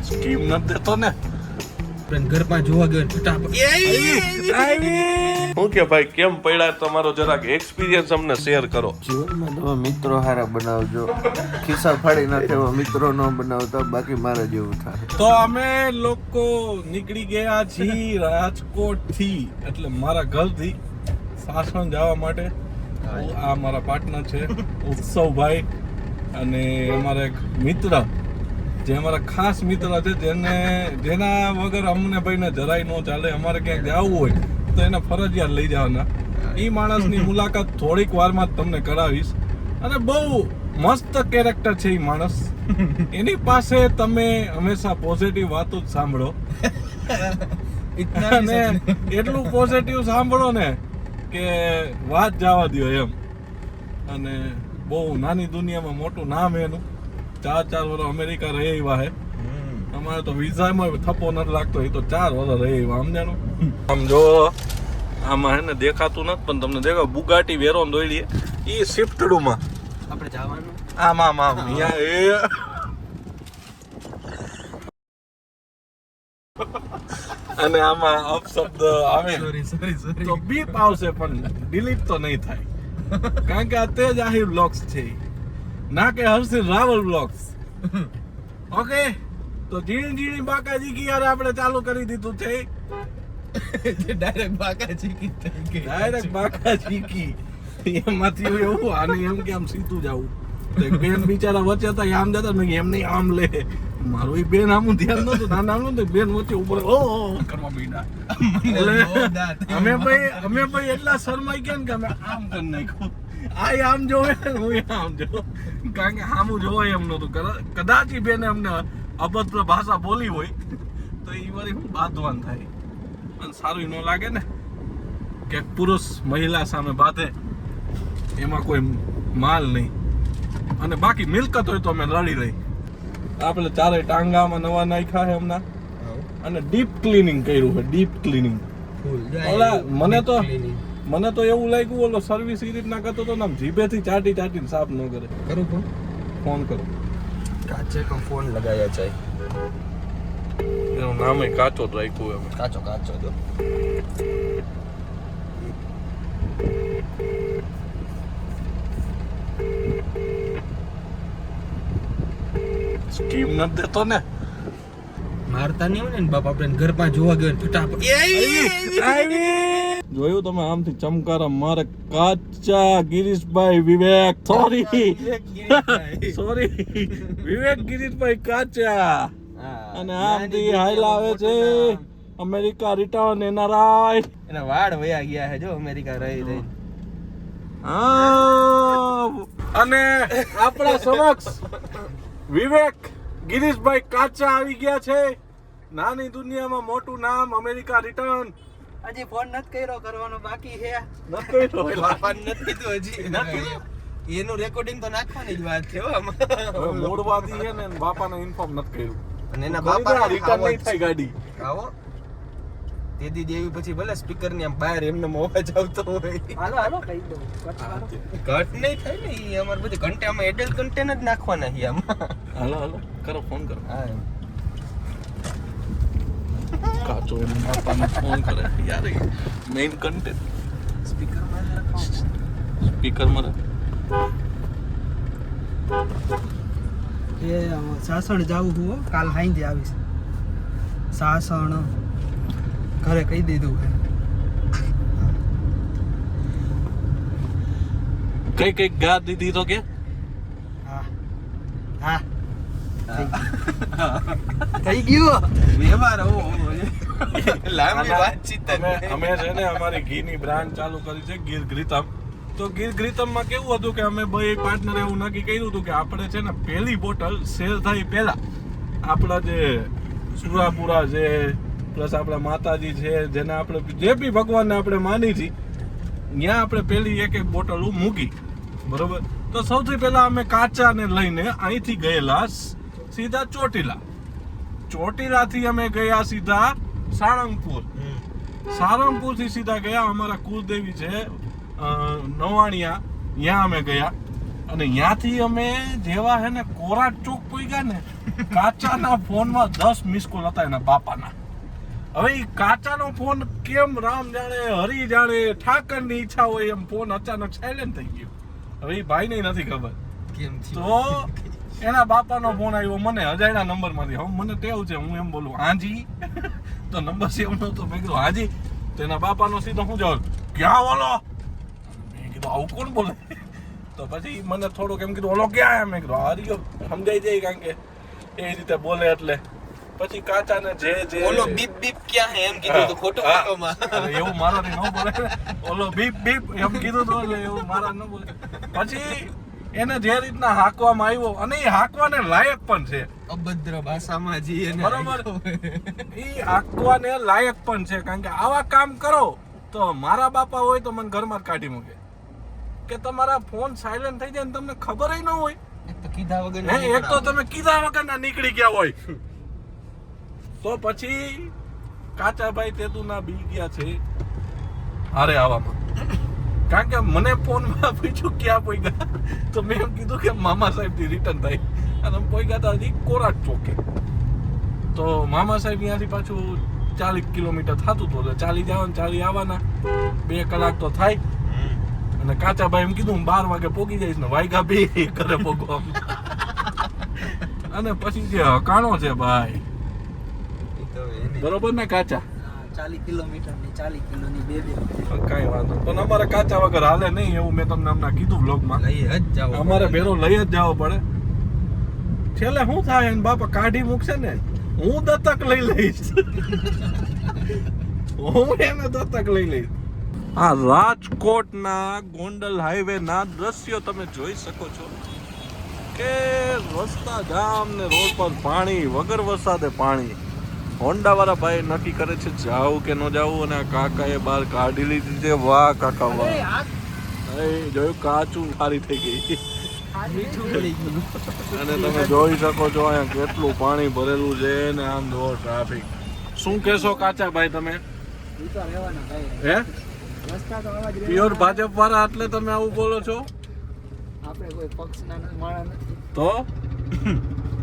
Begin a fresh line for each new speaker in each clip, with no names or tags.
Scheme નથી દેતો ને
ઘરમાં જોવા ગયો ફટાફટ
હું કે ભાઈ કેમ પડ્યા તમારો જરાક એક્સપિરિયન્સ અમને શેર કરો.
જીવનમાં તમે મિત્રો હારા બનાવજો, ખિસ્સા ફાડી નાખે એવા મિત્રો ન બનાવતા, બાકી મારે જેવું થાય.
તો અમે લોકો નીકળી ગયા છીએ રાજકોટ થી, એટલે મારા ઘરથી સાસણ જવા માટે. આ મારા પાર્ટનર છે ઉત્સવભાઈ, અને અમારા એક મિત્ર જે અમારા ખાસ મિત્ર છે, જેના વગર અમને ભાઈને જરાય ન ચાલે. અમારે ક્યાંક જવું હોય તો એને ફરજિયાત લઈ જવાના. એ માણસની મુલાકાત થોડીક વારમાં જ તમને કરાવીશ. અને બહુ મસ્ત કેરેક્ટર છે એ માણસ. એની પાસે તમે હંમેશા પોઝિટિવ વાતો જ સાંભળો, અને એટલું પોઝિટિવ સાંભળો ને કે વાત જવા દો એમ. અને બહુ નાની દુનિયામાં મોટું નામ એનું. 4 વર્ષ અમેરિકા રહી આવ્યા હે. અમારે તો વિઝામાં થપ્પો નથી લાગતો, એ તો 4 વર્ષ રહી આવ્યા. સમજાણું? આમ જો આમાં હે ને દેખાતું નથી, પણ તમને દેખો બુગાટી વેરોન દોડી એ શિફ્ટડુમાં
આપણે જવાનું
આમ આમ આમ અહીંયા અને આમાં અપશબ્દ આવે તો બીપ આવશે, પણ ડિલીટ તો નહીં થાય, કારણ કે આ તેજ આહિર બ્લોગ્સ છે, ના કે હર્ષિલ રાવલ બ્લોગ્સ. ઓકે, તો ઝીણી ઝીણી બાકાજી કી યાર આપણે ચાલુ કરી દીધું છે.
ડાયરેક્ટ બાકાજી કી
બાકાજી એમાંથી એવું આને એમ કે આમ સીધું જવું. બેન બિચારા વચ્ચે હતા, આમ જતા મેં એમ નહીં આમ લે. મારું બેન આમ ધ્યાન નતું, નાના આમ નતું, બેન વચ્ચે ઉપર ઓ કરવા માંડ્યા. અમે ભાઈ એટલા શરમાઈ ગયા ને કે અમે આમ કરી નાખ્યું. આ આમ જોવે, હું આમ જોઉં, કારણ કે આમું જોવાય એમ નતું. કદાચ બેને અમને અભદ્ર ભાષા બોલી હોય તો એ વળી હું બાંધવાન થાય. અને સારું ન લાગે ને કે પુરુષ મહિલા સામે બાંધે, એમાં કોઈ માલ નહીં. અને બાકી મિલકત હોય તો અમે લડી રહી. આપણે ચારે ટાંગામાં નવા નાખ્યા છે હમણાં, અને ડીપ ક્લીનિંગ કર્યું છે. ડીપ ક્લીનિંગ મને તો એવું લાગ્યું ઓલો સર્વિસ એ રીતના કરતો તો ને, જીભેથી ચાટીને સાફ ન કરે.
કરું
ફોન કરો.
કાચે કો ફોન લગાયા છે,
એનું નામ કાચો જ રાખ્યું એમ.
કાચો તો
સ્કીમ નથી દેતો ને.
મારતા નહીં હોય ને બાપ. આપણે ઘરમાં જોવા ગયો ફટાફટ
જોયું તમે આમથી ચમકારા મારે કાચા ગિરીશભાઈ વિવેક સોરી વિવેક ગિરીશભાઈ કાચા, અને આમથી હાઈલ આવે છે અમેરિકા રિટર્ન એનઆરઆઈ.
એના વાળ વયા ગયા છે જો અમેરિકા રહી.
અને આપણા સમક્ષ વિવેક ગિરીશભાઈ કાચા આવી ગયા છે. નાની દુનિયામાં મોટું નામ, અમેરિકા રિટર્ન.
હજી ફોન નથી કર્યો, કરવાનો બાકી છે.
નથી
એનું રેકોર્ડિંગ તો નાખવાની જ વાત છે.
મૂળવાદી છે ને બાપાને ઇન્ફોર્મ નથી કર્યું,
અને એના બાપા
રિટર્ન નહીં થાય ગાડી.
આવો તેદી દેવી પછી ભલે સ્પીકર ની આમ બહાર એમને અવાજ આવતો હોય. હાલો કહી દઉં, કટ નહીં થાય ને. એ અમારે બધી કન્ટેન્ટ એડલ્ટ કન્ટેન્ટ જ નાખવાના છે આમાં.
હાલો કરો, ફોન કરો.
હા
કાચો બાપાને ફોન કરે યાર. મેઇન કન્ટેન્ટ સ્પીકરમાં
એ સાસણ જાવું હું કાલ હાઈંદે આવીશ. સાસણ ઘરે કહી દીધું છે.
કઈ ગા દીધી તો કે
હા થઈ ગયું
વ્યવહાર લાંબી વાતચીત.
અમે છે ને અમારી ઘીની બ્રાન્ડ ચાલુ કરી છે ગીર ઘૃતમ. તો ગીર ઘૃતમમાં કેવું હતું કે અમે બે પાર્ટનર એવું નક્કી કર્યું હતું કે આપણે છે ને પહેલી બોટલ સેલ થાય પહેલા આપણા જે સુરાપુરા છે, પ્લસ આપણા માતાજી છે, જેને આપણે જે બી ભગવાનને આપણે માની છીએ, ત્યાં આપણે પહેલી એક બોટલ મૂકી. બરોબર, તો સૌથી પહેલા અમે કાચાને લઈને અહીંથી ગયેલા સીધા ચોટીલાથી અમે ગયા સીધા સાળંગપુરથી સીધા ગયા અમારા કુલદેવી છે નવાણિયા, ત્યાં અમે ગયા. અને ત્યાંથી અમે જેવા હે ને કોરાટ ચોક પહોંચ્યા ને કાચાના ફોનમાં 10 મિસ કોલ હતા એના બાપાના. હવે ઈ કાચાનો ફોન કેમ રામ જાણે હરી જાણે ઠાકરની ઈચ્છા હોય એમ ફોન અચાનક સાયલેન્ટ થઈ ગયો. હવે ઈ ભાઈને નથી ખબર
કેમ
તો એના બાપાનો ફોન આવ્યો મને અજાણ્યા નંબરમાંથી. હવે મને ટેવ છે હું એમ બોલું હાજી તો નંબર સેવ નહોતો. મેં કીધું હાજી તો એના બાપાનો સીધો શું જવાબ ક્યાં ઓલો. મેં કીધું આવું કોણ બોલે. તો પછી મને થોડુંક એમ કીધું ઓલો ક્યાં એમ. મેં કીધું હરિયો સમજાઈ જાય કારણ કે એ રીતે બોલે એટલે. પછી કાચાને જે
ઓલો બીપ બીપ ક્યાં હે એમ કીધું તો ખોટું કાકોમાં.
એવું મારાથી ન બોલે. ઓલો બીપ બીપ એમ કીધું તો એટલે એવું મારા ન બોલે. પછી એને જે રીતના હાંકવામાં આવ્યો અને એ હાંકવાને લાયક પણ છે.
અભદ્ર ભાષામાં જી એને
બરોબર એ હાંકવાને લાયક પણ છે કારણ કે આવા કામ કરો તો મારા બાપા હોય તો મને ઘરમાં જ કાઢી મૂકે કે તમારા ફોન સાયલેન્ટ થઈ જાય ને તમને ખબર ન હોય.
એક તો કીધા વગર
એક તો તમે કીધા વગરના નીકળી ગયા હોય. તો પછી કાચાભાઈ તેતુના બી ગયા છે હારે આવવામાં. કારણ કે મને ફોનમાં પૂછ્યું ક્યાં પહોંચ્યા તો મેં એમ કીધું કે મામા સાહેબથી રિટર્ન થાય અને અમે પહોંચ્યા હતા હજી કોરાટ ચોકે. તો મામા સાહેબ ત્યાંથી પાછું 40 કિલોમીટર થતું હતું એટલે 40 જવાના 40 આવવાના 2 કલાક તો થાય. અને કાચાભાઈ એમ કીધું 12 વાગે પોગી જઈશ ને વાયગા 2 ઘરે પોગવા. અને પછી જે હકાણો છે ભાઈ બરોબર ને કાચા
40 કિલોમીટરની 40 કિલોની બે
કઈ વાંધો પણ અમારે કાચા વગર હાલે નહીં એવું મેં તમને હમણાં કીધું વ્લોગમાં.
લઈ જ જાવ
અમારે ભેરો લઈ જ જવો પડે. છેલ્લે શું થાય એને બાપા કાઢી મૂકશે ને હું દત્તક લઈ લઈશ. હું એને દત્તક લઈ લઈશ. આ રાજકોટના ગોંડલ હાઈવે ના દ્રશ્યો તમે જોઈ શકો છો કે રસ્તા જામ ને રોડ પર પાણી વગર વરસાદે પાણી. હોન્ડા વાળા ભાઈ નક્કી કરે છે જાવું કે ન જાવું અને આ કાકાએ બહાર કાઢી લીધી છે. વાહ કાકા વાહ. જોયું કાચું ખારી થઈ ગઈ અને તમે જોઈ શકો છો અહીંયા કેટલું પાણી ભરેલું છે ને આમ જો ટ્રાફિક. શું કહેશો કાચા ભાઈ તમે હે પ્યોર ભાજપ વાળા એટલે તમે આવું બોલો છો?
આપણે કોઈ પક્ષના માળા નથી
તો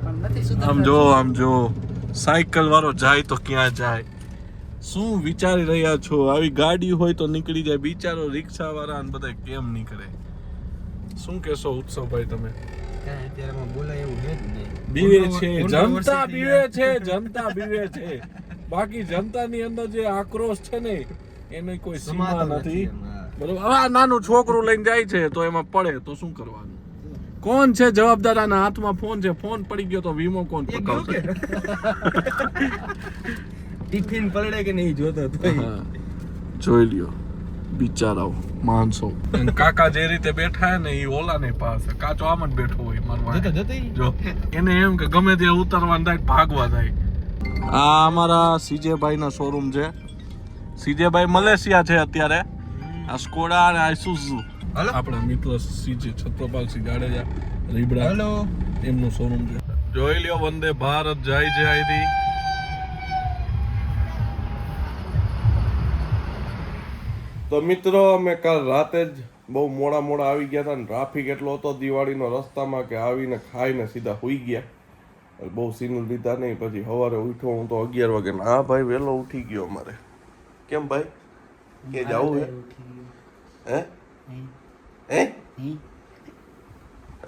પણ નથી
આમ જો સાયકલ વાળો જાય તો ક્યાં જાય? શું વિચારી રહ્યા છો? આવી ગાડી હોય તો નીકળી જાય. બિચારો રિક્ષા વાળા ને બધા કેમ નીકળે? શું કહેશો ઉત્સવભાઈ તમે?
અત્યારમાં બોલાય એવું છે જ નહીં.
બીવે છે જનતા, બીવે છે જનતા, બીવે છે. બાકી જનતાની અંદર જે આક્રોશ છે ને એની કોઈ સીમા નથી. બરોબર. હવે આ નાનું છોકરું લઈને જાય છે તો એમાં પડે તો શું કરવાનું? કોણ છે જવાબદાર? આના હાથમાં ફોન છે. ફોન પડી ગયો તો વીમો કોણ પકાવશે?
ટિફિન પલળે કે નહીં જોતો તોય.
જોઈ લ્યો બિચારાઓ માણસો. કાકા જે રીતે બેઠા હે ને એ ઓલા ને પાસે કાચો આમ જ બેઠો હોય મારવા. જો એને એમ કે ગમે ત્યાં ઉતરવાનું થાય ભાગવા થાય. આ અમારા સીજેભાઈ ના શોરૂમ છે. સીજેભાઈ મલેશિયા છે અત્યારે. આ સ્કોડા અને આઈસુઝુ આપણા મિત્ર સીજે છત્રપાલસિંહ જાડેજા રીબડા
હેલો
એમનું શોરૂમ છે. જોઈ લ્યો વંદે ભારત જાય છે અહીંથી. તો મિત્રો અમે કાલ રાતે જ બહુ મોડા આવી ગયા હતા ને ટ્રાફિક એટલો હતો દિવાળીનો રસ્તામાં કે આવીને ખાઈને સીધા સુઈ ગયા. બહુ સીનું લીધા નહીં. પછી સવારે ઉઠ્યો હું તો 11 વાગે. હા ભાઈ વહેલો ઉઠી ગયો અમારે. કેમ ભાઈ કે જવું હે હે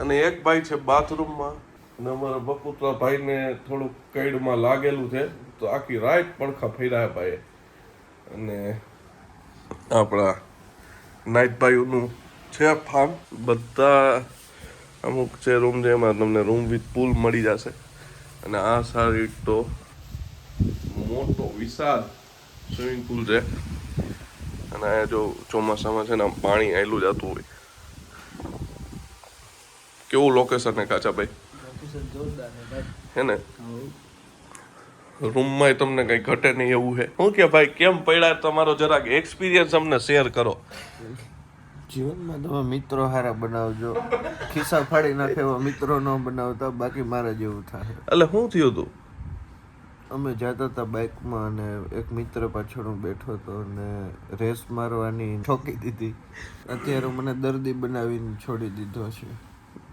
અને એક ભાઈ છે બાથરૂમમાં અને અમારા બપુત્રા ભાઈને થોડુંક કઈડમાં લાગેલું છે તો આખી રાત પડખા ફેર્યા ભાઈ. અને આપણા નાઈટભાઈઓનું છે ફાર્મ. બધા અમુક છે રૂમ જેમાં તમને રૂમ વિથ પૂલ મળી જશે. અને આ સાઈડ તો મોટો વિશાળ સ્વિમિંગ પુલ છે. અને અહીંયા જો ચોમાસામાં છે ને આમ પાણી આવેલું જતું હોય. કેવું લોકેશન હે કાચાભાઈ? હે ને રૂમમાં તમને કઈ ઘટે નહીં એવું છે. શું કે ભાઈ કેમ પડ્યા તમારો જરાક એક્સપિરિયન્સ અમને શેર કરો.
જીવનમાં તમે મિત્રો હારા બનાવજો. ખિસ્સા ફાડી નાખે એવા મિત્રો ન બનાવતા, બાકી મારા જેવું થાય.
એટલે શું થયું હતું?
અમે જતા હતા બાઇકમાં અને એક મિત્ર પાછળ હું બેઠો હતો અને રેસ મારવાની ઠોકી દીધી. અત્યારે મને દર્દી બનાવીને છોડી દીધો છે.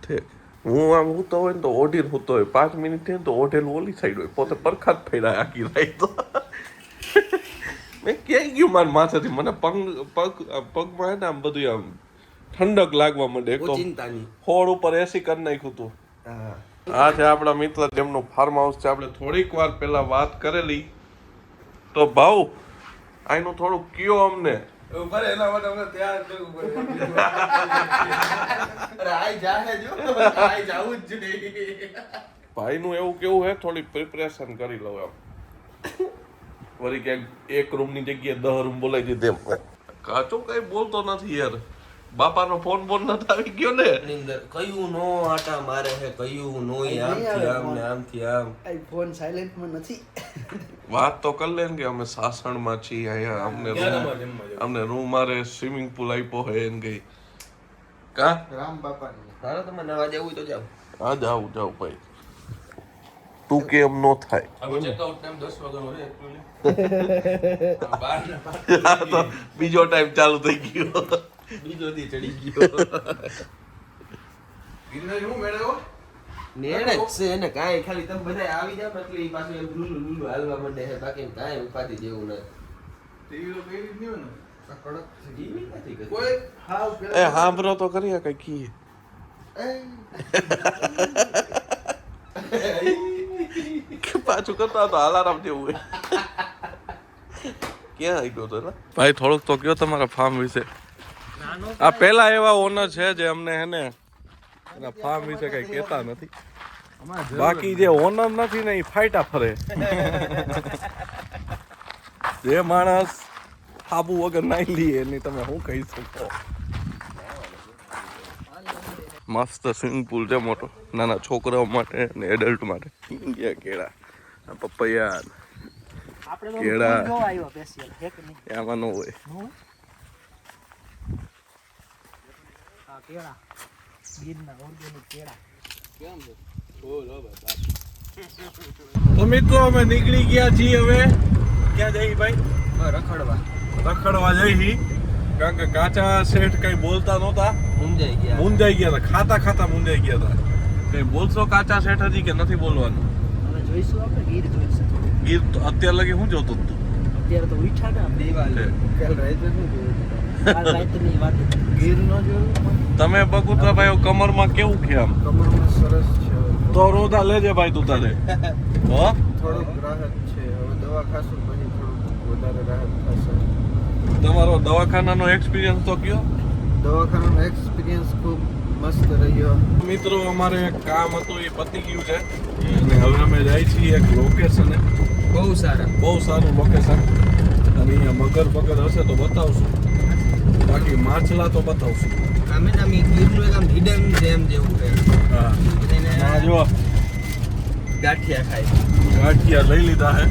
ઠીક હું આમ સૂતો હોય ને તો ઓઢીને સૂતો હોય 5 મિનિટ થાય ને તો ઓઢેલું ઓલી સાઈડ હોય પોતે પરખાત ફેરાય આખી રાત તો મેં ક્યાંય ગયું મારા માથેથી મને પગમાં હે ને આમ બધું આમ ઠંડક લાગવા માંડે એક તો
ચિંતાની
હોળ ઉપર એસી કરી નાખ્યું હતું આ છે આપણા મિત્ર જેમનું ફાર્મ હાઉસ છે આપણે થોડીક વાર પહેલા વાત કરેલી તો ભાવ આનું થોડું કયો અમને
એના માટે અમને તૈયાર કરવું પડે અરે આઈ જાહે જો આઈ જાવું જ જોઈએ
ભાઈનું એવું કેવું હે થોડી પ્રિપરેશન કરી લઉં એમ વળી ક્યાંક એક રૂમની જગ્યાએ 10 રૂમ બોલાવી દીધે એમ કાચો કઈ બોલતો નથી યાર બાપાનો ફોન નથી આવી ગયો ને
કયું નો આટા મારે છે કયું નો આમથી આમ ને આમથી આમ
આ ફોન સાયલેન્ટ માં નથી
વાત તો કર લે ને કે અમે સાસણમાં છીએ અહીંયા અમને રૂમ મારે સ્વિમિંગ પુલ આપ્યો હે એમ ગઈ કા
રામ બાપાની
હાલો તમે નવા જવું તો જાવ
હા જાવ ભાઈ તું કેમ નો થાય
હવે ચેકઆઉટ ટાઈમ 10 વાગ્યાનો છે એકચ્યુઅલી
તો બીજો ટાઈમ ચાલુ થઈ ગયો
બીજો દી ચડી ગયો
ગિરનારી હું મેળવ્યો
નેડ જ છે ને કાંઈ ખાલી તમે બધા આવી જાવ એટલે ઈ પાછું એમ લૂલું હાલવા માંડે છે બાકી કાંઈ ઉપાધિ જેવું નથી
ટીવી તો કઈ રીત નહીં હોય ને
કડક ટીવી નથી કરતી.
કોઈ હાવ
એ સાંભળો તો કરીએ કઈ કી પાછું કરતા તો અલાર્મ જેવું હોય ક્યાં આવી ગયો તો ભાઈ થોડુંક તો કયો તમારા ફાર્મ વિશે આ પેલા એવા ઓનર છે જે અમને હે ને એના ફાર્મ વિશે કઈ કહેતા નથી બાકી જે ઓનર નથી ને એ ફાઈટા ફરે જે માણસ સાબુ વગર નાઈ લઈએ એની તમે શું કહી શકો મસ્ત સ્વિમિંગ પુલ છે મોટો નાના છોકરાઓ માટે ને એડલ્ટ માટે ઇન્ડિયા કેળા પપૈયા
આપણે તો
કેળા.
જો આવ્યો સ્પેશિયલ હે કે નહીં
એમાં ન હોય
આ કેળા ગીરના ઓર્ગેનિક કેળા કેમ છે
તો મિત્રો અમે નીકળી ગયા છીએ હવે ક્યાં જઈએ ભાઈ રખડવા જઈએ કારણ કે કાચા શેઠ કઈ બોલતા નહોતા
મૂંઝાઈ ગયા
મુંજાઈ ગયા હતા ખાતા મુંજાઈ ગયા હતા કઈ બોલશો કાચા શેઠ હજી કે નથી બોલવાનું
હવે જોઈશું આપણે ગીર જોઈશું થોડું
ગીર તો અત્યાર લગી શું જોતું તું
અત્યારે તો ઉઠા ને આપણે
દિવાળી કાલ રાતે શું જોયું
કાલ રાતની વાત
ગીર નો જોયું
તમે બકુતરા ભાઈ કમરમાં કેવું છે આમ
કમરમાં સરસ છે
તો રોદા લેજે ભાઈ તું તારે હો
થોડુંક રાહત છે હવે દવા ખાશું પછી થોડુંક વધારે રાહત થશે
તમારો દવાખાનાનો એક્સપિરિયન્સ તો કયો
દવાખાનાનો એક્સપિરિયન્સ ખૂબ મસ્ત રહ્યો
મિત્રો અમારે એક કામ હતું એ પતી ગયું છે અને હવે અમે જાય છીએ એક લોકેશને
બહુ
સારું લોકેશન અને અહીંયા મગર હશે તો બતાવશું બાકી માછલા તો બતાવશું
અમે ગીરનું એક આમ હિડન જેમ જેવું છે
હા આ જો
ગાંઠિયા ખાય
ગાંઠિયા લઈ લીધા હે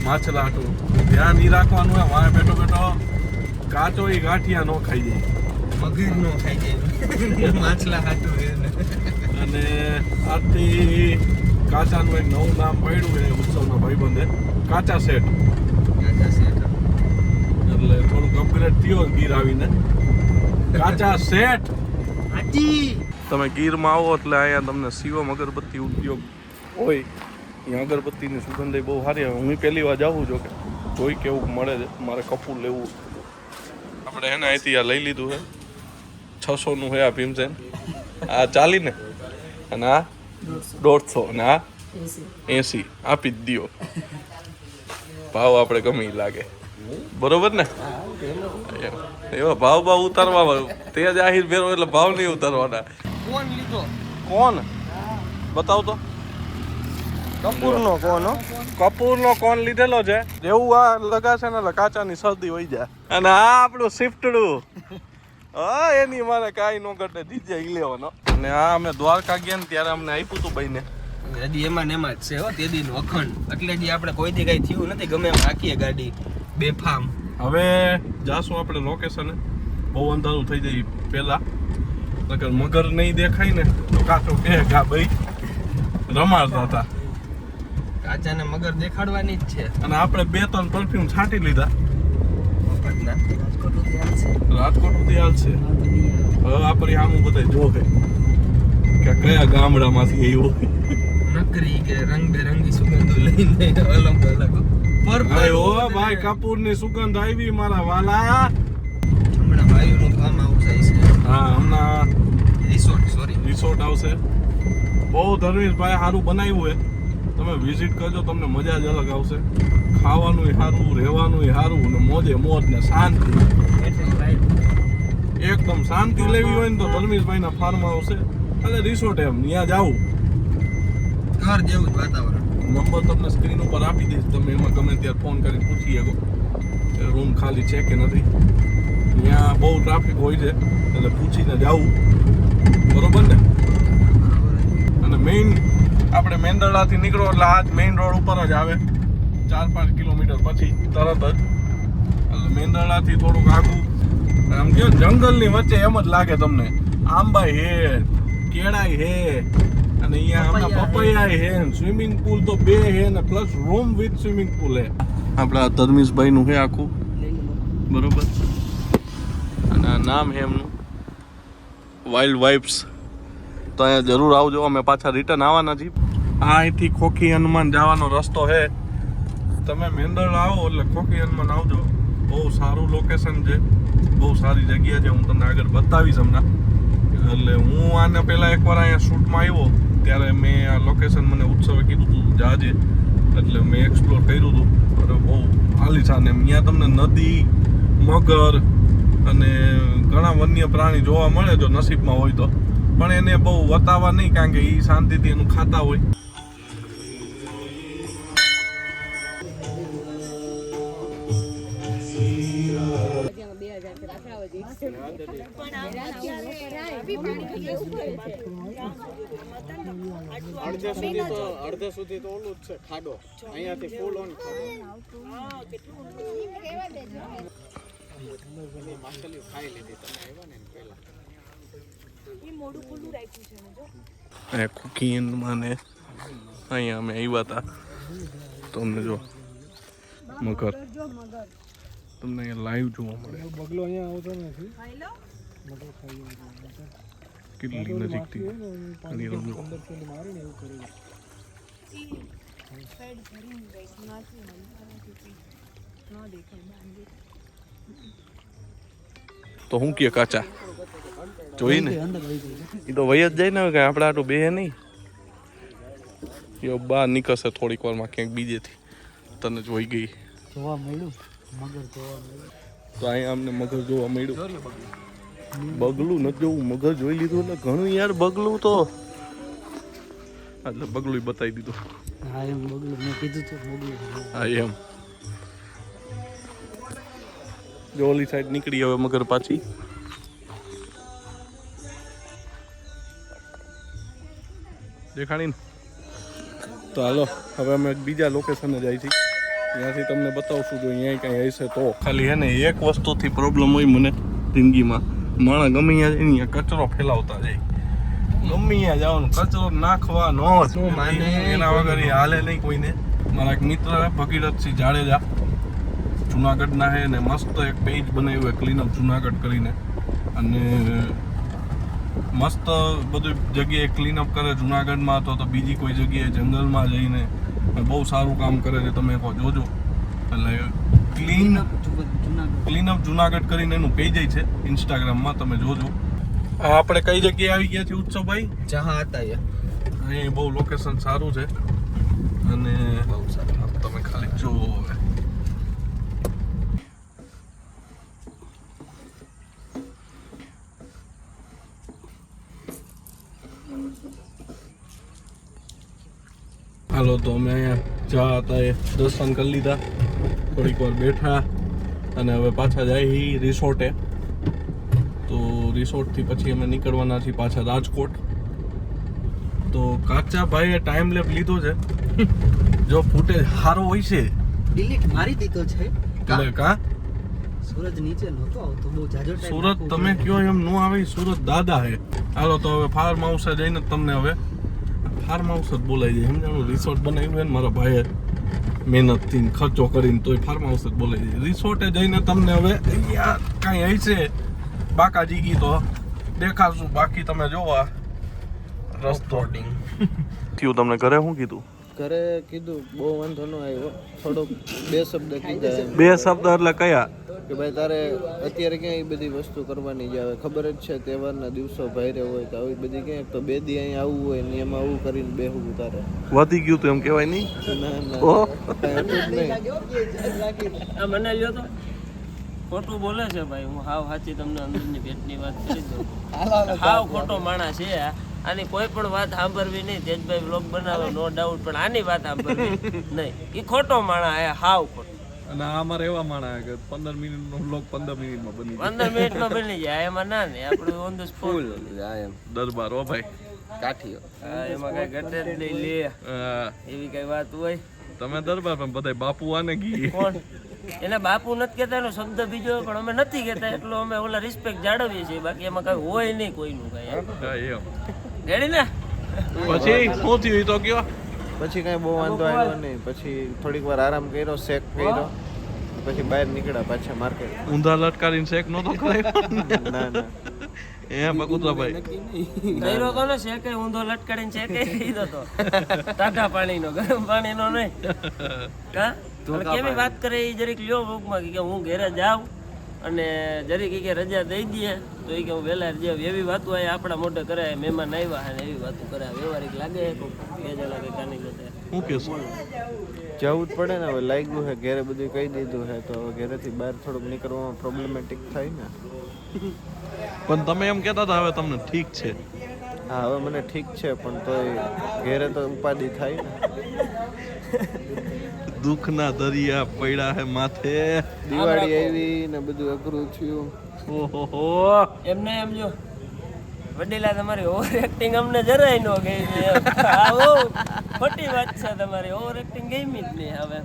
માછલા હાટું ધ્યાન ઈ રાખવાનું હે વાંહે બેઠો કાચો ઈ ગાંઠિયા નો ખાઈ જાય
મગર નો ખાઈ જાય માછલા ખાતું છે
અને આજથી કાચાનું એક નવું નામ પડ્યું છે ઉત્સવના ભાઈબંધે કાચા સેટ એટલે થોડુંક અપગ્રેડ થયો ગીર આવીને કાચા સેટ તમે ગીરમાં આવો એટલે અહીંયા તમને શિવમ અગરબત્તી ઉદ્યોગ હોય અહીંયા અગરબત્તીની સુગંધ બહુ સારી આવે હું પહેલી વાર જાઉં છું કે જોઈ કેવું મળે છે મારે કપૂર લેવું આપણે એને અહીંથી આ લઈ લીધું છે 600નું છે આ ભીમસેન આ 40 ને અને આ 150 અને આ 80 આપી જ દ્યો ભાવ આપણે ગમે ઈ લાગે બરોબર ને એવા ભાવ ઉતારવા તે જ આહિર ફેરો એટલે ભાવ નહીં ઉતારવાના
કોણ લીધો
કોણ બતાવ તો
કપૂરનો કોણ
કપૂરનો કોણ લીધેલો છે જેવું આ લગાશે ને એટલે કાચાની શરદી વહી જાય અને આ આપણું શિફ્ટડું હા એની મારે કાંઈ નો ઘટે દીજે ઈ લેવાનો અને આ અમે દ્વારકા ગયા ને ત્યારે અમને આપ્યું હતું ભાઈને
હજી એમાં ને એમાં જ છે હો તે દીનું અખંડ એટલે જે આપણે કોઈ દી કઈ થયું નથી ગમે એમ રાખીએ ગાડી બેફામ
હવે જાશું આપણે લોકેશને બહુ અંધારું થઈ જાય પહેલા નકર મગર નહીં દેખાય ને તો કાચો કે ગા ભાઈ રમાડતા હતા
કાચાને મગર દેખાડવાની જ છે
અને આપણે 2-3 પરફ્યુમ છાંટી લીધા
મફતના.
રાજકોટ સુધી હાલશે હવે આપણે આમ બધા જોવે કે કયા ગામડામાંથી આવ્યો.
નકરી કે રંગબેરંગી સુગંધો લઈને અલગ અલગ
આયો ભાઈ કપૂરની સુગંધ આવી મારા વાલા.
હમણાં વાયુનું ફાર્મ હાઉસ આવી છે.
હા હમણાં
રિસોર્ટ
રિસોર્ટ આવશે. બહુ ધર્મેશભાઈ સારું બનાવ્યું છે. તમે વિઝિટ કરજો, તમને મજા જ અલગ આવશે. ખાવાનું સારું, રહેવાનું સારું ને મોજે મોજ ને શાંતિ. એકદમ શાંતિ લેવી હોય ને તો ધર્મેશભાઈના ફાર્મ હાઉસ છે એટલે રિસોર્ટ એમ ત્યાં જાવું.
ઘર જેવું જ વાતાવરણ.
નંબર તમને સ્ક્રીન ઉપર આપી દઈશ, તમે એમાં ગમે ત્યારે ફોન કરીને પૂછી શકો કે રૂમ ખાલી છે કે નથી. ત્યાં બહુ ટ્રાફિક હોય છે એટલે પૂછીને જાવું, બરોબર ને. અને મેઇન આપણે મેંદરડાથી નીકળો એટલે આ જ મેઇન રોડ ઉપર જ આવે, 4-5 કિલોમીટર પછી તરત જ. એટલે મેંદરડાથી થોડુંક આગું આમ કહો જંગલની વચ્ચે એમ જ લાગે તમને. આંબા હે, કેળાઈ હે, અને અહીંયા હમણાં પપૈયા હે, સ્વિમિંગ પુલ તો 2 હે ને plus room with swimming pool હે. આપણા ધર્મેશભાઈ નું હે આખું, બરોબર. અને આ નામ હે એમનું વાઇલ્ડ વાઇબ્સ. તો અહીંયા જરૂર આવજો, અમે પાછા રિટર્ન આવવાના છીએ. આ અહીંથી ખોખી હનુમાન જવાનો રસ્તો હે. તમે મેંદરડા આવો એટલે ખોખી હનુમાન આવજો. બહુ સારું લોકેશન છે, બહુ સારી જગ્યા છે. હું તમને આગળ બતાવીશ હમણાં. એટલે હું આને પહેલાં એકવાર અહીંયા શૂટમાં આવ્યો ત્યારે મેં આ લોકેશન મને ઉત્સવે કીધું હતું જાજે, એટલે મેં એક્સપ્લોર કર્યું હતું. અને બહુ આલીશાન એમ. અહીંયા તમને નદી, મગર અને ઘણા વન્ય પ્રાણી જોવા મળે જો નસીબમાં હોય તો. પણ એને બહુ વતાવા નહીં, કારણ કે એ શાંતિથી એનું ખાતા હોય.
અડધે સુધી તો ઓલું જ છે ખાડો, અહીંયાથી ફૂલ ઓન માછલીઓ ખાઈ લીધી તમે આવ્યા ને પહેલા.
ખોખી હનુમાને અહીંયા અમે આવ્યા હતા. તમને જો મગર તમને અહીંયા લાઈવ જોવા મળે.
બગલો અહીંયા આવતો નથી.
કેટલી નજીકથી આની રમજો. તો હું કે કાચા જોઈ ને એ તો વહી જ જાય ને કે આપણે આટલું બે નહીં. એ બહાર નીકળશે થોડીક વારમાં ક્યાંક બીજેથી, તને જોઈ ગઈ
જોવા મળ્યું મગર જોવા મળ્યું.
તો અહીંયા અમને મગર જોવા મળ્યું. બગલું નથી જોવું, મગર જોઈ લીધું એટલે ઘણું યાર. બગલું તો એટલે બગલું બતાવી દીધું.
હા એમ બગલું મેં કીધું તો બગલું.
હા એમ. જો ઓલી સાઈડ નીકળી હવે મગર પાછી. દેખાણી ને. તો હાલો હવે અમે બીજા લોકેશને જાય છીએ, ત્યાંથી તમને બતાવશું. જો અહીંયા કાંઈ હશે તો. ખાલી હે ને એક વસ્તુથી પ્રોબ્લેમ હોય મને જિંદગીમાં, માણસ ગમે ત્યાં જાય ને કચરો ફેલાવતા જાય. ગમે ત્યાં જવાનું કચરો નાખવાનો જ એના વગર એ હાલે નહીં કોઈને. મારા એક મિત્ર ભગીરથસિંહ જાડેજા જુનાગઢના છે ને મસ્ત એક પેજ બનાવ્યું છે ક્લીનઅપ જુનાગઢ કરીને. અને મસ્ત બધી જગ્યાએ ક્લીનઅપ કરે જુનાગઢમાં તો બીજી કોઈ જગ્યાએ જંગલમાં જઈને બહુ સારું કામ કરે છે. તમે કહો જોજો. એટલે ક્લીનઅપ જુનાગઢ કરીને એનું પેજ છે ઇન્સ્ટાગ્રામમાં, તમે જોજો. આપણે કઈ જગ્યાએ આવી ગયા છીએ ઉત્સવભાઈ?
જહાં હતા
અહીં બહુ લોકેશન સારું છે અને
બહુ સારું.
તમે ખાલી જો હાલો. તો અમે અહીંયા જા હતા એ દર્શન કરી લીધા, થોડીક વાર બેઠા અને હવે પાછા જાય રિસોર્ટે. તો રિસોર્ટથી પછી અમે નીકળવાના છીએ પાછા રાજકોટ. તો કાચા ભાઈએ ટાઈમ લેપ લીધો છે. જો ફૂટેજ સારો હોય છે
ડિલીટ મારી દીધો છે.
એટલે કા
સૂરજ નીચે નહોતો આવતો, બહુ જાજો ટાઈમ.
સુરત તમે કયો એમ નો આવે, સુરત દાદા હે. હાલો તો હવે ફાર્મ હાઉસે જઈને તમને હવે ફાર્મ હાઉસ જ બોલાઈ જાય. સમજાણું? રિસોર્ટ બનાવ્યું ને મારા ભાઈએ મહેનતથી ખર્ચો કરીને, તોય ફાર્મ હાઉસ જ બોલાઈ જાય. રિસોર્ટે જઈને તમને હવે અહીંયા કાંઈ હશે બાકાજી ગી તો દેખાડશું. બાકી તમે જોવા રસ્તો થયું તમને ઘરે શું કીધું?
ઘરે કીધું બહુ વાંધો ન આવ્યો, થોડોક 2 શબ્દ કીધા એમ.
2 શબ્દ એટલે કયા?
કે ભાઈ તારે અત્યારે ક્યાં એ બધી વસ્તુ કરવાની જ આવે, ખબર જ છે તહેવારના દિવસો ભાઈરે હોય તો આવી બધી ક્યાંક તો 2 દી અહીં આવવું હોય ને એમાં આવું કરીને બેહવું તારે
વધી ગયું તો એમ કહેવાય નહીં?
ના
ઓહ.
કાંઈ હતું જ નહીં.
આ મને લ્યો તો ખોટું બોલે છે ભાઈ. હું હાવ સાચી તમને અંદરની ભેટની વાત કરી દઉં. હાવ ખોટો માણસ છે આ. આની કોઈ પણ વાત સાંભળવી નહીં. તેજભાઈ વ્લોગ બનાવે નો ડાઉટ, પણ આની વાત સાંભળવી નહીં. એ ખોટો માણસ છે, હાવ ખોટો.
અને અમારે એવા માણસ કે 15 મિનિટનો વ્લોગ 15 મિનિટમાં બની
15 મિનિટમાં બની જાય. એમાં ના ને આપણે ઓન ધ સ્પોટ
દરબાર હો ભાઈ.
કાઠીઓ
એમાં કઈ ઘટે જ નહીં લે. એવી કઈ વાત હોય?
તમે દરબાર પણ બધા બાપુ આને ગઈ.
કોણ એને બાપુ નથી કહેતા, એનો શબ્દ બીજો, પણ અમે નથી કહેતા એટલો અમે ઓલા રિસ્પેક્ટ જાળવીએ છીએ. બાકી એમાં કઈ હોય નહીં કોઈનું કઈ.
એમ
રેડી ને?
પછી શું થયું તો કયો?
પછી કાંઈ બહુ વાંધો આવ્યો નહીં. પછી થોડીક વાર આરામ કર્યો, શેક કર્યો, પછી બહાર નીકળ્યા પાછા માર્કેટ.
ઊંધા લટકારીને શેક નહોતો કરાયો?
ના ના
એ બકુતરાભાઈ
ગયરો કોનો છે કે ઊંધો લટકાડીને છે કે કીધો તો ટાટા પાણીનો, ગરમ પાણીનો નહીં. કા કેવી વાત કરે એ જરીક લ્યો બુકમાં કે હું ઘરે જાઉં અને જરીક કે રજા દઈ દઈએ તો એ કે હું વહેલા જાઉં. એવી વાતો આ આપણા મોઢે કરાય. મહેમાન આવ્યા અને એવી વાતો કરાય. વ્યવહારિક લાગે બે જણા કે કાની જતા
શું કહેશો?
જવું જ પડે ને. હવે લાગ્યું છે ઘરે બધું કહી દીધું છે તો હવે ઘરેથી બહાર થોડુંક નીકળવામાં પ્રોબ્લેમેટિક થાય ને.
પણ તમે એમ કહેતા હતા હવે તમને ઠીક છે?
હા હવે મને ઠીક છે, પણ તોય ઘરે તો ઉપાધિ થાય ને.
દુઃખના દરિયા પડ્યા હે માથે.
દિવાળી આવી ને બધું અઘરું થયું.
ઓહો
એમને એમ જો વડીલા તમારી ઓવર એક્ટિંગ અમને જરાય ન ગઈ છે. આવો ખોટી વાત છે તમારી. ઓવર એક્ટિંગ ગમી જ નહીં. હવે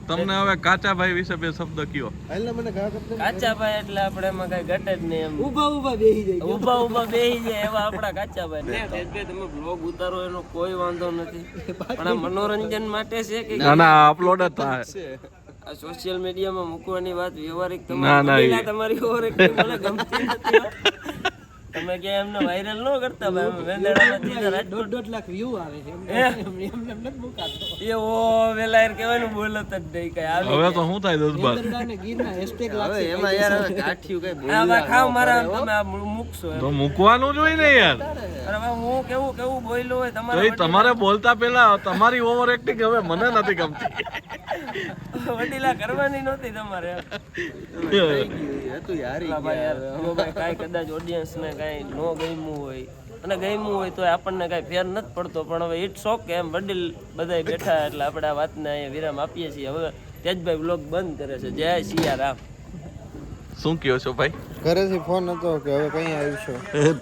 તમને હવે કાચાભાઈ વિશે 2 શબ્દ કયો?
હાલને મને ઘા કરતા
કાચાભાઈ એટલે આપણે એમાં કઈ ઘટે જ નહીં. એમ
ઊભા બેહી જાય.
ઊભા બેહી જાય એવા આપણા કાચાભાઈ. ને તેજભાઈ તમે બ્લોગ ઉતારો એનો કોઈ વાંધો નથી, પણ આ મનોરંજન માટે છે કે
ના ના અપલોડ જ થાય.
આ સોશિયલ મીડિયામાં મૂકવાની વાત વ્યવહારિક
ના, ના,
તમારી ઓવર એક્ટિંગ મને ગમતી નથી હો. તમે કે એમને વાયરલ ન કરતા ભાઈ. વેંદડાના સીધા રાજકોટ
1.5 લાખ વ્યૂ આવે છે. એમને નથી મુકાતો.
એ ઓ વેલાયર કહેવાનું બોલત જ નહીં કઈ આવી.
હવે તો શું થાય દસબાર?
વેંદરડાને ગીરના હેશટેગ
હવે
લાગશે.
એમાં યાર હવે કાઠિયું કઈ
આ ભાઈ ખાવ મારા તમે આ મૂકશો એમ.
તો મૂકવાનું જ હોય ને યાર.
અરે ભાઈ હું કેવું બોલ્યો હોય
તો
તમારે
એ તમારે બોલતા પહેલા તમારી ઓવર એક્ટિંગ હવે મને નથી ગમતી.
વડીલા કરવાની નહોતી તમારે.
હતું યાર.
અલા ભાઈ યાર જો ભાઈ કાંઈ કદાચ ઓડિયન્સને કાંઈ ન ગમ્યું હોય અને ગમ્યું હોય તો આપણને કાંઈ ફેર નથી પડતો, પણ હવે ઇટ્સ ઓકે. એમ વડીલ બધાય બેઠા એટલે આપણે આ વાતને અહીંયા વિરામ આપીએ છીએ. હવે તેજભાઈ વ્લોગ બંધ કરે છે. જય સિયારામ.
શું કયો છો ભાઈ?
ઘરેથી ફોન હતો કે હવે કઈ આવીશું.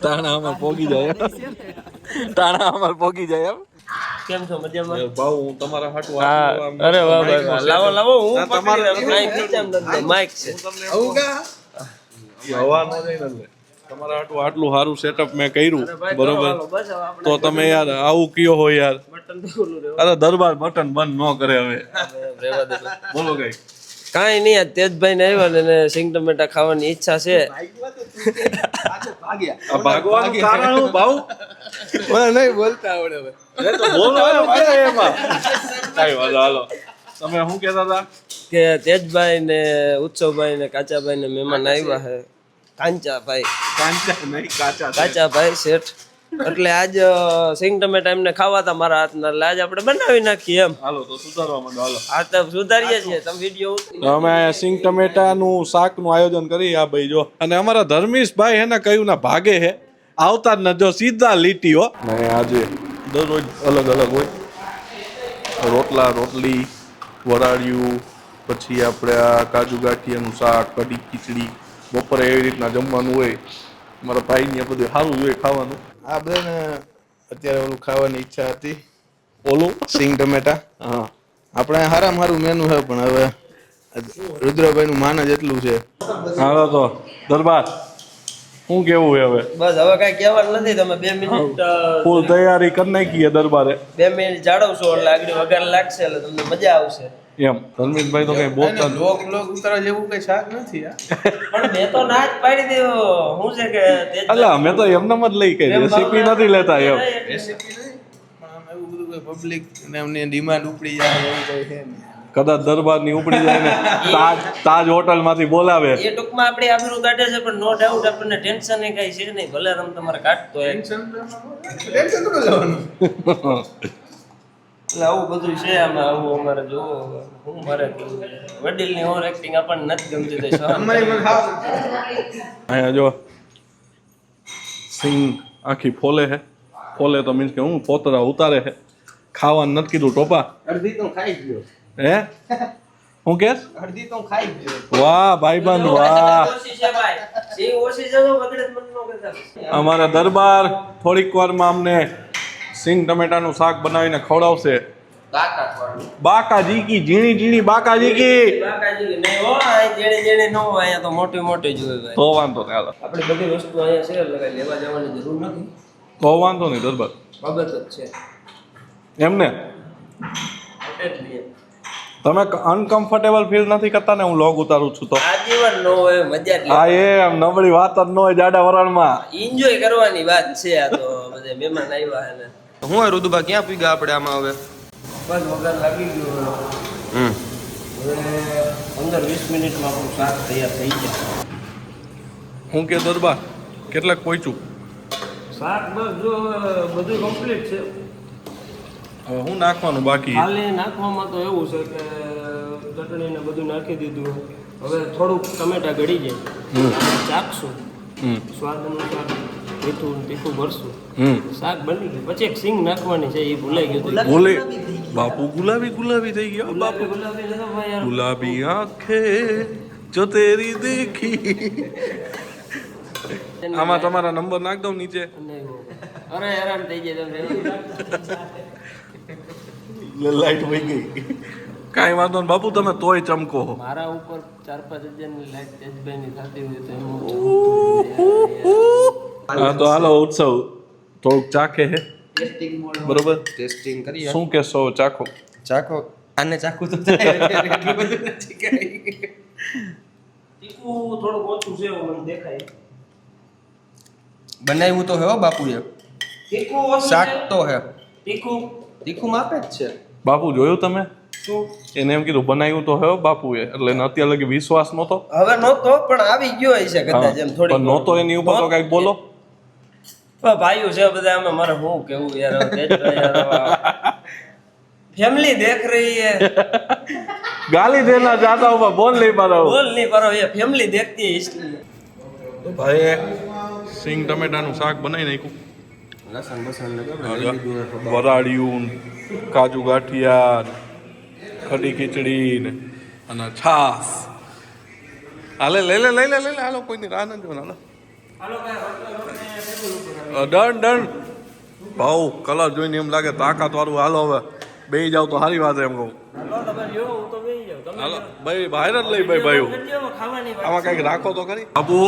તાણા અમાર પોગી જાય. તાણા અમાર પોગી જાય એમ.
કેમ છો? મજામાં?
ભાવ હું તમારા હાટુ
અરે વાહ ભાઈ લાવો હું તમારે માઈક છે.
હવા નો જાય ને તમારા હાટુ આટલું સારું સેટઅપ મેં કર્યું બરોબર, તો તમે યાર આવું કયો હો યાર. અરે દરબાર બટન બંધ ન કરે હવે. બોલો કઈ
કાંઈ નહીં. આ તેજભાઈ ને આવ્યા ને સિંગ ટમેટા ખાવાની ઈચ્છા છે.
આ ભાગવાનું કારણ હું ભાવ
મને નહીં બોલતા આવડે હવે.
તો બોલો ને ભાઈ એમાં કાઈ વાંધો હાલો. તમે શું કહેતા હતા?
કે તેજભાઈ ને ઉત્સવભાઈ ને કાચાભાઈ ને મહેમાન આવ્યા છે. કાંચાભાઈ કાચાભાઈ શેઠ. એટલે આજ સિંગ ટમેટા એમને ખાવાતા મારા હાથના, એટલે આજ આપણે બનાવી નાખીએ એમ.
હાલો તો સુધારવા માંડો હાલો.
આ તો સુધારીએ છીએ. તમે વિડીયો
અમે સિંગ ટમેટાનું શાકનું આયોજન કરી આ ભાઈ જો. અને અમારા ધર્મેશભાઈ હે ને કયું ના ભાગે હે આવતા જ ન જો સીધા લીટીઓ. ને આજે દરરોજ અલગ અલગ હોય. રોટલા રોટલી વરાળિયું, પછી આપણે આ કાજુ ગાંઠિયાનું શાક, કઢી ખીચડી. બપોરે એવી રીતના જમવાનું હોય. મારા ભાઈને બધું સારું જોઈએ ખાવાનું.
આ બધાને અત્યારે ઓલું ખાવાની ઈચ્છા હતી,
ઓલું
સિંગ ટમેટા.
હા
આપણે હારામાં હારું મેનુ છે, પણ હવે રુદ્રભાઈનું માન જ એટલું છે.
હાલો તો દરબાર શું કેવું છે હવે?
બસ હવે કઈ કહેવાનું નથી. તમે 2 મિનિટ
ફૂલ તૈયારી કરી નાખીએ દરબારે.
2 મિનિટ જાળવશો એટલે આગળ વઘાર લાગશે એટલે તમને મજા આવશે.
એમ ધર્મેશભાઈ તો કઈ બોલતા જ
લોક ઉતારા જેવું કઈ શાક નથી આ
પણ મેં તો ના જ પાડી દેવો હું છે કે તેજ
એટલે અમે તો એમનેમ જ લઈ કઈ રેસીપી નથી લેતા એમ
રેસીપી નહીં પણ આમ એવું બધું કોઈ પબ્લિક ને એમની ડિમાન્ડ ઉપડી જાય એવું કઈ છે નહીં
કદાચ દરબારની ઉપડી જાય ને તાજ હોટલ માંથી બોલાવે
એ ટૂંકમાં આપણી આબરૂ કાઢે છે પણ નો ડાઉટ આપણને ટેન્શન એ કઈ છે નહીં ભલે રમ તમારે કાઢતો હોય
ટેન્શન તો લેવાનું
એટલે આવું બધું છે આમાં આવું અમારે જોવો હું મારે વડીલની ઓવર એક્ટિંગ આપણને નથી ગમતી તો સહન
અમારી પણ ખાવ
અહીંયા જો સિંગ આખી ફોલે છે ફોલે તો મીન્સ કે હું પોતરા ઉતારે છે ખાવાનું નથી કીધું ટોપા
અડધી તો ખાઈ ગયો
હે હું કેસ
અડધી તો ખાઈ ગયો
વાહ ભાઈબંધ વાહ
ઓછી છે ભાઈ જે ઓછી છે તો બગડે મન નો કરતા
અમારા દરબાર થોડીક વારમાં અમને સિંગ ટમેટાનું શાક બનાવીને ખવડાવશે બાકાજી કી ઝીણી ઝીણી બાકાજી કી
બાકાજી નહીં હો આ જેણે જેણે ન હોય અહીંયા તો મોટી મોટી જોઈએ ભાઈ
તો વાંધો નહીં હાલો
આપણી બધી વસ્તુ અહીંયા છે એટલે કાંઈ લેવા જવાની જરૂર નથી
તો વાંધો નહીં દરબાર
બાબત જ છે
એમને
એટલી એમ.
તમે અનકમ્ફર્ટેબલ ફીલ નથી કરતા ને હું લોગ ઉતારું છું તો
આજીવન ન હોય મજા જ
હા એમ નબળી વાત જ ન હોય જાડા વરણમાં
એન્જોય કરવાની વાત છે આ તો બધે મહેમાન આવ્યા છે ને
હું હોય રુદુબા ક્યાં પી ગયા આપણે આમાં હવે
બસ વગર લાગી ગયું હવે 15-20 મિનિટમાં આપણું શાક તૈયાર થઈ જાય
હું કે દરબાર કેટલાક પહોંચ્યું
શાક બસ જો બધું કમ્પ્લીટ છે
હવે હું નાખવાનું બાકી
ખાલી નાખવામાં તો એવું છે કે ચટણીને બધું નાખી દીધું હવે થોડુંક ટમેટા ગળી જાય ચાખશું સ્વાદ અનુસાર મીઠું તીખું ભરશું શાક બની ગયું પછી એક સિંગ નાખવાની છે એ ભૂલાઈ ગયું
બોલે બાપુ ગુલાબી ગુલાબી થઈ ગયો બાપુ
ગુલાબી નતો ભાઈ યાર
ગુલાબી આંખે જો તેરી દેખી આમાં તમારા નંબર નાખ દઉં નીચે
નહીં હો. અરે હેરાન થઈ જાય તમે
લાઈટ વહી ગઈ કાંઈ વાંધો નહીં બાપુ તમે તોય ચમકો હો
મારા ઉપર 4-5 હજારની લાઈટ તેજભાઈની થતી હોય તો એનું
હા તો હાલો ઉત્સવ થોડુંક ચાખે હે બરોબર
ટેસ્ટિંગ કરીએ
શું કહેશો ચાખો
ચાખો આને ચાખું તો થાય એટલું બધું નથી કઈ
તીખું થોડુંક ઓછું છે એવું મને દેખાય
બનાવ્યું તો હે હો બાપુએ
તીખું ઓછું
શાક
છે
તો હે
તીખું
માપે જ છે
બાપુ જોયું તમે
શું
એને એમ કીધું બનાવ્યું તો હે બાપુએ એટલે એને અત્યાર લગી વિશ્વાસ નહોતો
હવે નહોતો પણ આવી ગયો હશે કદાચ એમ થોડી
પણ નહોતો એની ઉપર તો કઈક બોલો
ભાઈઓ છે બધા અમે મારે શું કેવું યાર ફેમિલી દેખ રહી है
ગાલી દેના ચાહતા હું પણ બોલ નહીં પાડો
बोल नहीं पा रहा ये फैमिली देखती है इसलिए
તો ભાઈ સિંગ ટમેટાનું શાક બનાવી નાખ્યું
લસણ બસણ
વરાળિયું કાજુ ગાંઠિયા કઢી ખીચડી ને અને છાસ હાલે લઈ લે હાલો કોઈની રાહ નથી જોવાના ડન ડન ભાવ કલર જોઈને એમ લાગે તાકાત વાળું હાલો હવે બેસી જાવ તો સારી વાત એમ કહું હાલો ભાઈ બહાર જ લઈ ભાઈ આમાં કઈક રાખો તો ખરી બાપુ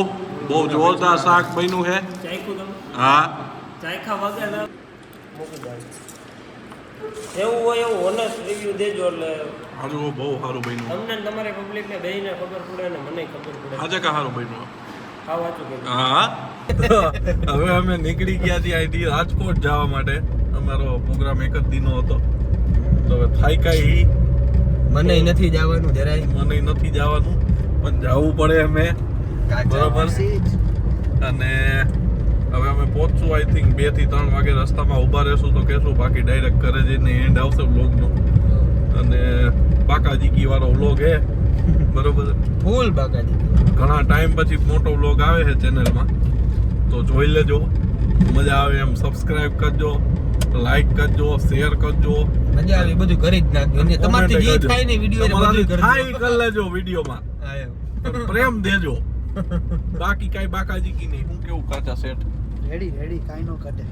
બહુ જોરદાર શાક બન્યું છે હા
એવું હોય એવું ઓનેસ્ટ રિવ્યુ દેજો એટલે
સારું બહુ સારું બન્યું
તમને ને તમારી પબ્લિક ને બેયને ખબર પડે ને મને ખબર પડે
આજે કા સારું બન્યું
આ વાંચું કે
હા હવે અમે નીકળી ગયા છીએ અહીંથી રાજકોટ જવા માટે અમારો પ્રોગ્રામ એક જ દિનનો હતો તો હવે થાય કાંઈ
મને નથી જવાનું જરાય
મને નથી જવાનું પણ જવું પડે અમે બરોબર અને હવે અમે પહોંચશું આઈ થિંક 2 થી 3 વાગે રસ્તામાં ઊભા રહેશું તો કહેશું બાકી ડાયરેક્ટ ઘરે જઈને એન્ડ આવશે વ્લોગનો અને બાકાજીકી વાળો વ્લોગ હે બરોબર
ફૂલ બાકાજી
ઘણા ટાઈમ પછી મોટો વ્લોગ આવે છે ચેનલમાં તો જોઈ લેજો મજા આવે એમ સબસ્ક્રાઇબ કરજો લાઈક કરજો શેર કરજો
મજા આવે બધું કરી જ નાખજો અને તમારથી જે થાય ને વિડિયો ને બધું કરી
થાય કરી લેજો વિડીયોમાં પ્રેમ દેજો બાકી કાઈ બાકાજી કી નહીં હું કેવું કાચા સેટ
રેડી કાઈ નો કાટે